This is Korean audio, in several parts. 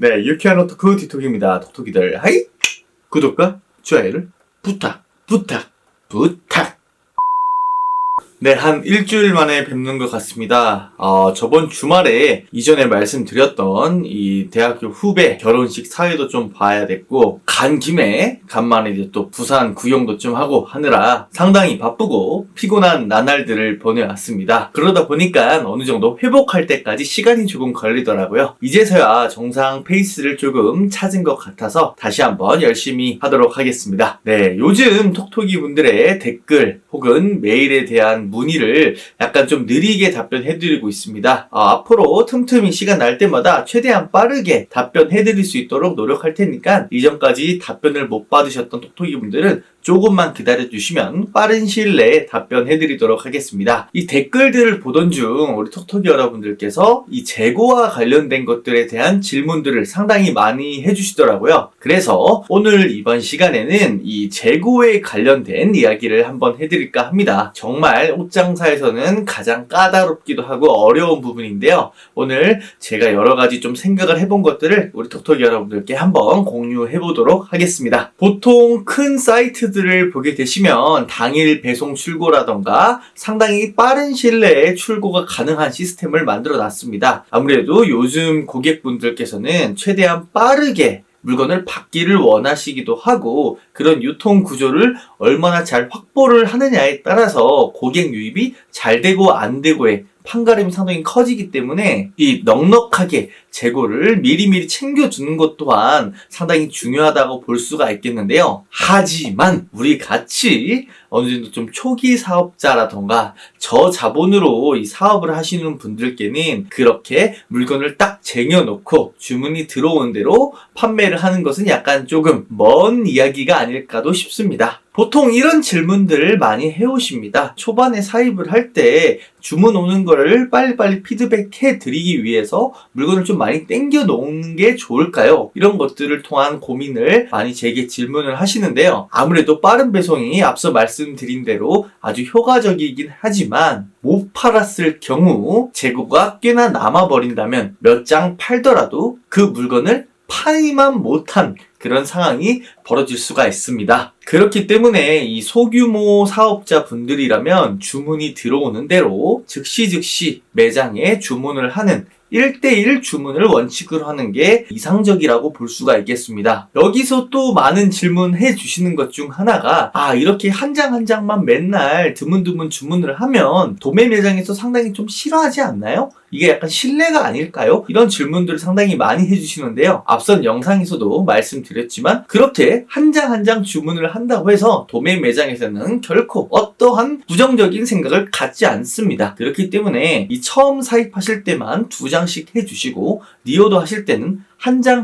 네, 유쾌한 오토크 디톡입니다. 톡톡이들 하이! 구독과 좋아요를 부탁. 네, 한 일주일 만에 뵙는 것 같습니다. 저번 주말에 이전에 말씀드렸던 이 대학교 후배 결혼식 사회도 좀 봐야 됐고, 간 김에 간만에 이제 또 부산 구경도 좀 하고 하느라 상당히 바쁘고 피곤한 나날들을 보내왔습니다. 그러다 보니까 어느 정도 회복할 때까지 시간이 조금 걸리더라고요. 이제서야 정상 페이스를 조금 찾은 것 같아서 다시 한번 열심히 하도록 하겠습니다. 네, 요즘 톡톡이 분들의 댓글 혹은 메일에 대한 문의를 약간 좀 느리게 답변해드리고 있습니다. 앞으로 틈틈이 시간 날 때마다 최대한 빠르게 답변해드릴 수 있도록 노력할 테니까 이전까지 답변을 못 받으셨던 톡톡이 분들은 조금만 기다려주시면 빠른 시일 내에 답변해드리도록 하겠습니다. 이 댓글들을 보던 중 우리 톡톡이 여러분들께서 이 재고와 관련된 것들에 대한 질문들을 상당히 많이 해주시더라고요. 그래서 오늘 이번 시간에는 이 재고에 관련된 이야기를 한번 해드릴까 합니다. 정말 옷장사에서는 가장 까다롭기도 하고 어려운 부분인데요. 오늘 제가 여러 가지 좀 생각을 해본 것들을 우리 톡톡이 여러분들께 한번 공유해보도록 하겠습니다. 보통 큰 사이트들을 보게 되시면 당일 배송 출고라던가 상당히 빠른 시일 내에 출고가 가능한 시스템을 만들어 놨습니다. 아무래도 요즘 고객분들께서는 최대한 빠르게 물건을 받기를 원하시기도 하고 그런 유통 구조를 얼마나 잘 확보를 하느냐에 따라서 고객 유입이 잘 되고 안 되고의 판가름이 상당히 커지기 때문에 이 넉넉하게 재고를 미리미리 챙겨주는 것 또한 상당히 중요하다고 볼 수가 있겠는데요. 하지만 우리 같이 어느 정도 좀 초기 사업자라던가 저자본으로 이 사업을 하시는 분들께는 그렇게 물건을 딱 쟁여놓고 주문이 들어온 대로 판매를 하는 것은 약간 조금 먼 이야기가 아닐까도 싶습니다. 보통 이런 질문들을 많이 해오십니다. 초반에 사입을 할 때 주문 오는 거를 빨리빨리 피드백해 드리기 위해서 물건을 좀 많이 땡겨 놓은 게 좋을까요? 이런 것들을 통한 고민을 많이 제게 질문을 하시는데요. 아무래도 빠른 배송이 앞서 말씀드린 대로 아주 효과적이긴 하지만 못 팔았을 경우 재고가 꽤나 남아버린다면 몇 장 팔더라도 그 물건을 팔지만 못한 그런 상황이 벌어질 수가 있습니다. 그렇기 때문에 이 소규모 사업자 분들이라면 주문이 들어오는 대로 즉시 매장에 주문을 하는 1대1 주문을 원칙으로 하는 게 이상적이라고 볼 수가 있겠습니다. 여기서 또 많은 질문 해주시는 것 중 하나가 이렇게 한 장 한 장만 맨날 드문드문 주문을 하면 도매 매장에서 상당히 좀 싫어하지 않나요? 이게 약간 신뢰가 아닐까요? 이런 질문들을 상당히 많이 해주시는데요. 앞선 영상에서도 말씀드렸지만 그렇게 한 장 한 장 주문을 한다고 해서 도매 매장에서는 결코 어떠한 부정적인 생각을 갖지 않습니다. 그렇기 때문에 이 처음 사입하실 때만 2장씩 해주시고 리오더 하실 때는 한 장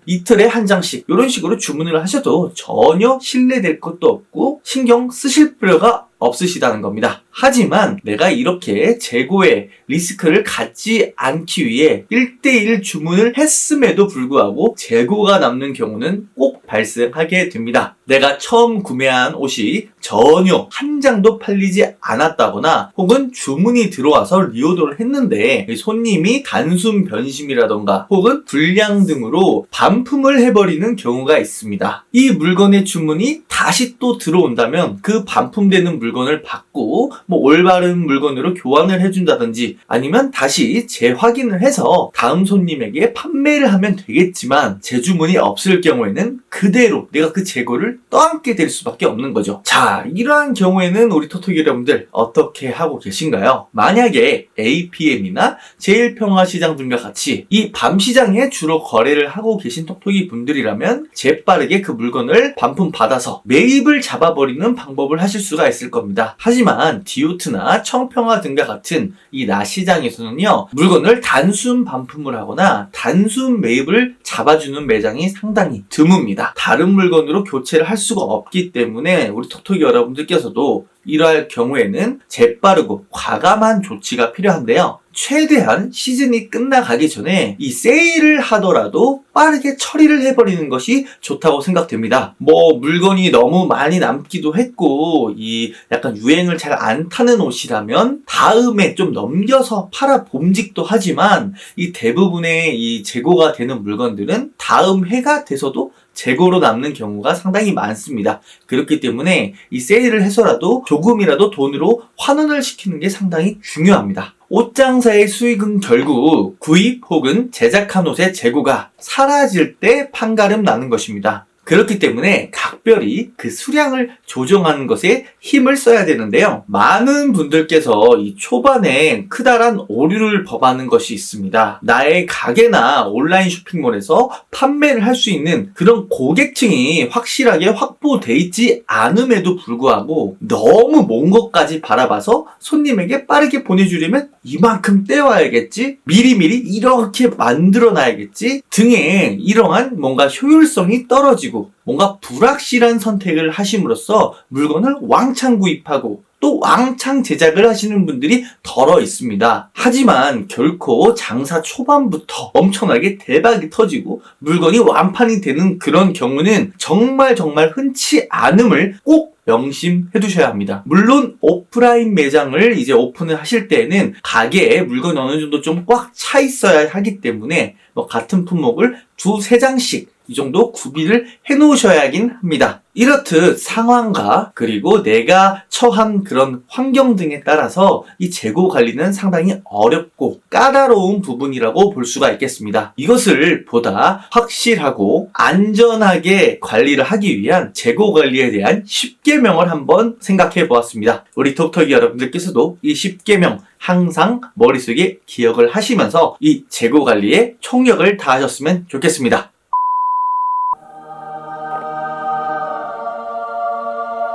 이틀에 한 장씩 이런 식으로 주문을 하셔도 전혀 신뢰될 것도 없고 신경 쓰실 필요가 없으시다는 겁니다. 하지만 내가 이렇게 재고에 리스크를 갖지 않기 위해 1대1 주문을 했음에도 불구하고 재고가 남는 경우는 꼭 발생하게 됩니다. 내가 처음 구매한 옷이 전혀 한 장도 팔리지 않았다거나 혹은 주문이 들어와서 리오더를 했는데 손님이 단순 변심이라던가 혹은 불량 등으로 반품을 해버리는 경우가 있습니다. 이 물건의 주문이 다시 또 들어온다면 그 반품되는 물건을 받고 올바른 물건으로 교환을 해준다든지 아니면 다시 재확인을 해서 다음 손님에게 판매를 하면 되겠지만 재주문이 없을 경우에는 그대로 내가 그 재고를 떠안게 될 수밖에 없는 거죠. 자, 이러한 경우에는 우리 톡톡이 여러분들 어떻게 하고 계신가요? 만약에 APM이나 제일평화시장 등과 같이 이 밤시장에 주로 거래를 하고 계신 톡톡이 분들이라면 재빠르게 그 물건을 반품 받아서 매입을 잡아버리는 방법을 하실 수가 있을 겁니다. 하지만 디오트나 청평화 등과 같은 이 낮시장에서는요, 물건을 단순 반품을 하거나 단순 매입을 잡아주는 매장이 상당히 드뭅니다. 다른 물건으로 교체를 할 수가 없기 때문에 우리 톡톡이 여러분들께서도 이러할 경우에는 재빠르고 과감한 조치가 필요한데요. 최대한 시즌이 끝나가기 전에 이 세일을 하더라도 빠르게 처리를 해버리는 것이 좋다고 생각됩니다. 물건이 너무 많이 남기도 했고 이 약간 유행을 잘 안 타는 옷이라면 다음에 좀 넘겨서 팔아 봄직도 하지만 이 대부분의 이 재고가 되는 물건들은 다음 해가 돼서도 재고로 남는 경우가 상당히 많습니다. 그렇기 때문에 이 세일을 해서라도 조금이라도 돈으로 환원을 시키는 게 상당히 중요합니다. 옷장사의 수익은 결국 구입 혹은 제작한 옷의 재고가 사라질 때 판가름 나는 것입니다. 그렇기 때문에 각별히 그 수량을 조정하는 것에 힘을 써야 되는데요. 많은 분들께서 이 초반에 크다란 오류를 범하는 것이 있습니다. 나의 가게나 온라인 쇼핑몰에서 판매를 할 수 있는 그런 고객층이 확실하게 확보돼 있지 않음에도 불구하고 너무 먼 것까지 바라봐서 손님에게 빠르게 보내주려면 이만큼 떼와야겠지, 미리미리 이렇게 만들어 놔야겠지 등의 이러한 뭔가 효율성이 떨어지고 뭔가 불확실한 선택을 하심으로써 물건을 왕창 구입하고 또 왕창 제작을 하시는 분들이 덜어 있습니다. 하지만 결코 장사 초반부터 엄청나게 대박이 터지고 물건이 완판이 되는 그런 경우는 정말 흔치 않음을 꼭 명심해 두셔야 합니다. 물론 오프라인 매장을 이제 오픈을 하실 때에는 가게에 물건이 어느 정도 좀 꽉 차 있어야 하기 때문에 같은 품목을 2-3장씩 이 정도 구비를 해 놓으셔야 하긴 합니다. 이렇듯 상황과 그리고 내가 처한 그런 환경 등에 따라서 이 재고 관리는 상당히 어렵고 까다로운 부분이라고 볼 수가 있겠습니다. 이것을 보다 확실하고 안전하게 관리를 하기 위한 재고 관리에 대한 10계명을 한번 생각해 보았습니다. 우리 톡톡이 여러분들께서도 이 10계명 항상 머릿속에 기억을 하시면서 이 재고 관리에 총력을 다하셨으면 좋겠습니다.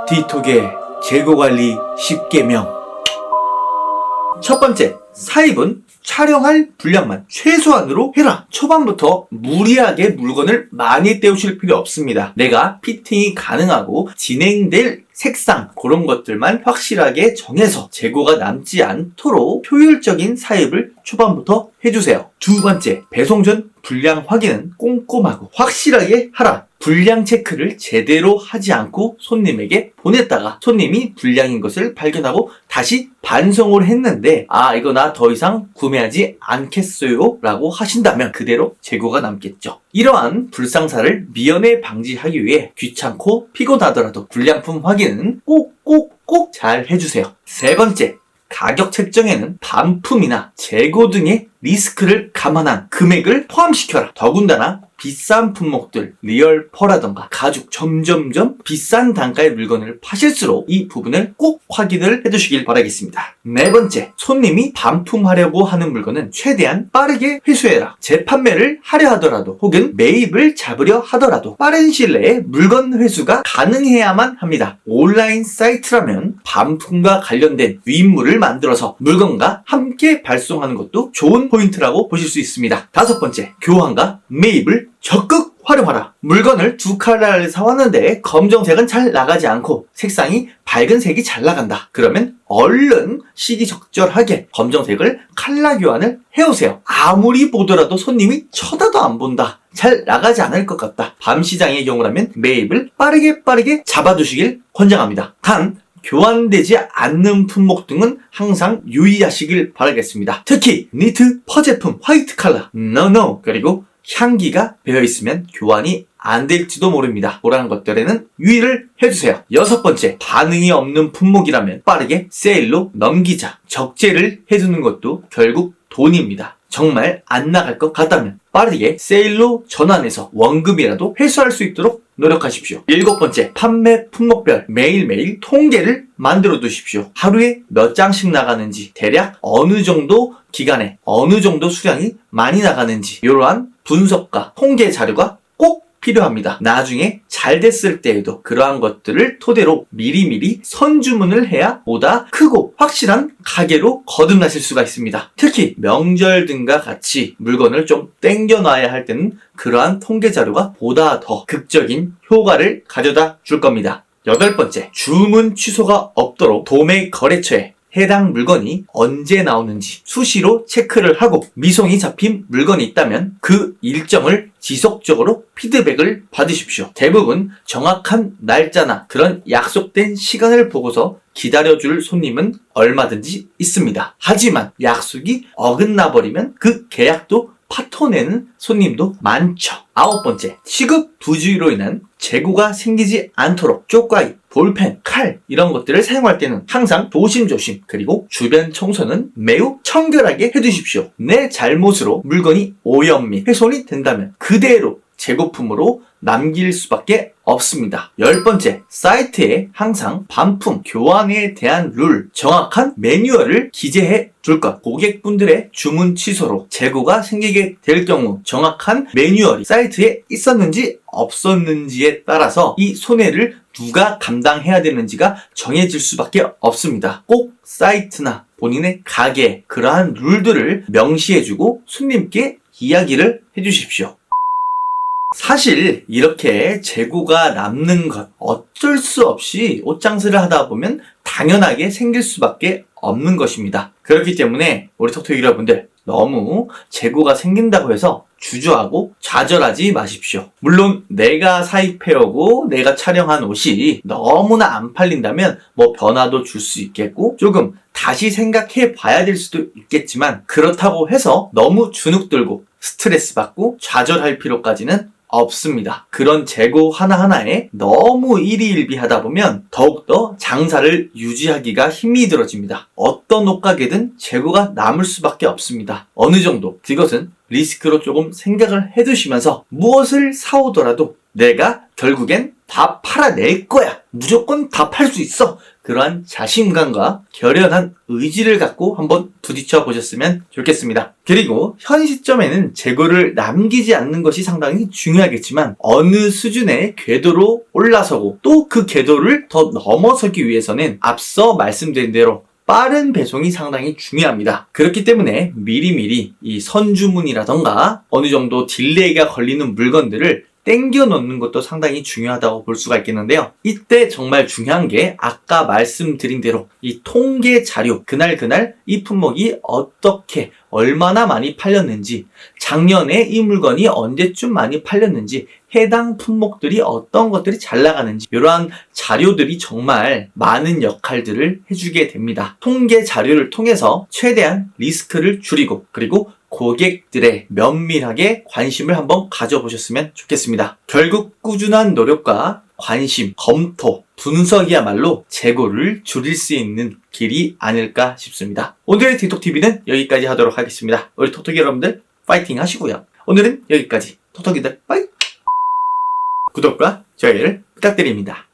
디톡의 재고관리 10계명. 첫 번째, 사입은 촬영할 분량만 최소한으로 해라. 초반부터 무리하게 물건을 많이 떼우실 필요 없습니다. 내가 피팅이 가능하고 진행될 색상 그런 것들만 확실하게 정해서 재고가 남지 않도록 효율적인 사입을 초반부터 해주세요. 두 번째, 배송 전 분량 확인은 꼼꼼하고 확실하게 하라. 분량 체크를 제대로 하지 않고 손님에게 보냈다가 손님이 불량인 것을 발견하고 다시 반송을 했는데 이거 나 더 이상 구매하지 않겠어요 라고 하신다면 그대로 재고가 남겠죠. 이러한 불상사를 미연에 방지하기 위해 귀찮고 피곤하더라도 불량품 확인은 꼭 잘 해주세요. 세 번째, 가격 책정에는 반품이나 재고 등의 리스크를 감안한 금액을 포함시켜라. 더군다나 비싼 품목들, 리얼퍼라던가 가죽 점점점 비싼 단가의 물건을 파실수록 이 부분을 꼭 확인을 해두시길 바라겠습니다. 네 번째, 손님이 반품하려고 하는 물건은 최대한 빠르게 회수해라. 재판매를 하려 하더라도 혹은 매입을 잡으려 하더라도 빠른 시일 내에 물건 회수가 가능해야만 합니다. 온라인 사이트라면 반품과 관련된 윗물을 만들어서 물건과 함께 발송하는 것도 좋은 포인트라고 보실 수 있습니다. 다섯 번째, 교환과 매입을 적극 활용하라. 물건을 2컬러를 사왔는데 검정색은 잘 나가지 않고 색상이 밝은 색이 잘 나간다. 그러면 얼른 시기적절하게 검정색을 컬러 교환을 해오세요. 아무리 보더라도 손님이 쳐다도 안 본다, 잘 나가지 않을 것 같다, 밤시장의 경우라면 매입을 빠르게 잡아두시길 권장합니다. 단 교환되지 않는 품목 등은 항상 유의하시길 바라겠습니다. 특히 니트, 퍼 제품, 화이트 컬러, no. 그리고 향기가 배어있으면 교환이 안 될지도 모릅니다. 그런 것들에는 유의를 해주세요. 여섯 번째, 반응이 없는 품목이라면 빠르게 세일로 넘기자. 적재를 해두는 것도 결국 돈입니다. 정말 안 나갈 것 같다면 빠르게 세일로 전환해서 원금이라도 회수할 수 있도록 노력하십시오. 일곱 번째, 판매 품목별 매일매일 통계를 만들어 두십시오. 하루에 몇 장씩 나가는지, 대략 어느 정도 기간에 어느 정도 수량이 많이 나가는지 이러한 분석과 통계 자료가 꼭 필요합니다. 나중에 잘 됐을 때에도 그러한 것들을 토대로 미리미리 선주문을 해야 보다 크고 확실한 가게로 거듭나실 수가 있습니다. 특히 명절 등과 같이 물건을 좀 땡겨놔야 할 때는 그러한 통계 자료가 보다 더 극적인 효과를 가져다 줄 겁니다. 여덟 번째, 주문 취소가 없도록 도매 거래처에 해당 물건이 언제 나오는지 수시로 체크를 하고 미송이 잡힌 물건이 있다면 그 일정을 지속적으로 피드백을 받으십시오. 대부분 정확한 날짜나 그런 약속된 시간을 보고서 기다려줄 손님은 얼마든지 있습니다. 하지만 약속이 어긋나 버리면 그 계약도 파토내는 손님도 많죠. 9번째, 시급 부주의로 인한 재고가 생기지 않도록 쪽과이, 볼펜, 칼 이런 것들을 사용할 때는 항상 조심조심, 그리고 주변 청소는 매우 청결하게 해두십시오. 내 잘못으로 물건이 오염 및 훼손이 된다면 그대로 재고품으로 남길 수밖에 없습니다. 10번째, 사이트에 항상 반품, 교환에 대한 룰, 정확한 매뉴얼을 기재해 둘 것. 고객분들의 주문 취소로 재고가 생기게 될 경우 정확한 매뉴얼이 사이트에 있었는지 없었는지에 따라서 이 손해를 누가 감당해야 되는지가 정해질 수밖에 없습니다. 꼭 사이트나 본인의 가게 그러한 룰들을 명시해주고 손님께 이야기를 해주십시오. 사실 이렇게 재고가 남는 것 어쩔 수 없이 옷장사를 하다 보면 당연하게 생길 수밖에 없는 것입니다. 그렇기 때문에 우리 톡톡이 여러분들 너무 재고가 생긴다고 해서 주저하고 좌절하지 마십시오. 물론 내가 사입해오고 내가 촬영한 옷이 너무나 안 팔린다면 뭐 변화도 줄 수 있겠고 조금 다시 생각해 봐야 될 수도 있겠지만 그렇다고 해서 너무 주눅 들고 스트레스 받고 좌절할 필요까지는 없습니다. 그런 재고 하나하나에 너무 일희일비하다 보면 더욱더 장사를 유지하기가 힘이 들어집니다. 어떤 옷가게든 재고가 남을 수밖에 없습니다. 어느 정도 그것은 리스크로 조금 생각을 해두시면서 무엇을 사오더라도 내가 결국엔 다 팔아낼 거야. 무조건 다 팔 수 있어. 그러한 자신감과 결연한 의지를 갖고 한번 부딪혀 보셨으면 좋겠습니다. 그리고 현 시점에는 재고를 남기지 않는 것이 상당히 중요하겠지만 어느 수준의 궤도로 올라서고 또 그 궤도를 더 넘어서기 위해서는 앞서 말씀드린 대로 빠른 배송이 상당히 중요합니다. 그렇기 때문에 미리미리 이 선주문이라던가 어느 정도 딜레이가 걸리는 물건들을 땡겨 놓는 것도 상당히 중요하다고 볼 수가 있겠는데요. 이때 정말 중요한 게 아까 말씀드린 대로 이 통계 자료, 그날 이 품목이 어떻게 얼마나 많이 팔렸는지, 작년에 이 물건이 언제쯤 많이 팔렸는지, 해당 품목들이 어떤 것들이 잘 나가는지 이러한 자료들이 정말 많은 역할들을 해주게 됩니다. 통계 자료를 통해서 최대한 리스크를 줄이고 그리고 고객들의 면밀하게 관심을 한번 가져보셨으면 좋겠습니다. 결국 꾸준한 노력과 관심, 검토, 분석이야말로 재고를 줄일 수 있는 길이 아닐까 싶습니다. 오늘의 틱톡TV는 여기까지 하도록 하겠습니다. 우리 톡톡이 여러분들 파이팅 하시고요. 오늘은 여기까지. 톡톡이들 빠이! 구독과 좋아요를 부탁드립니다.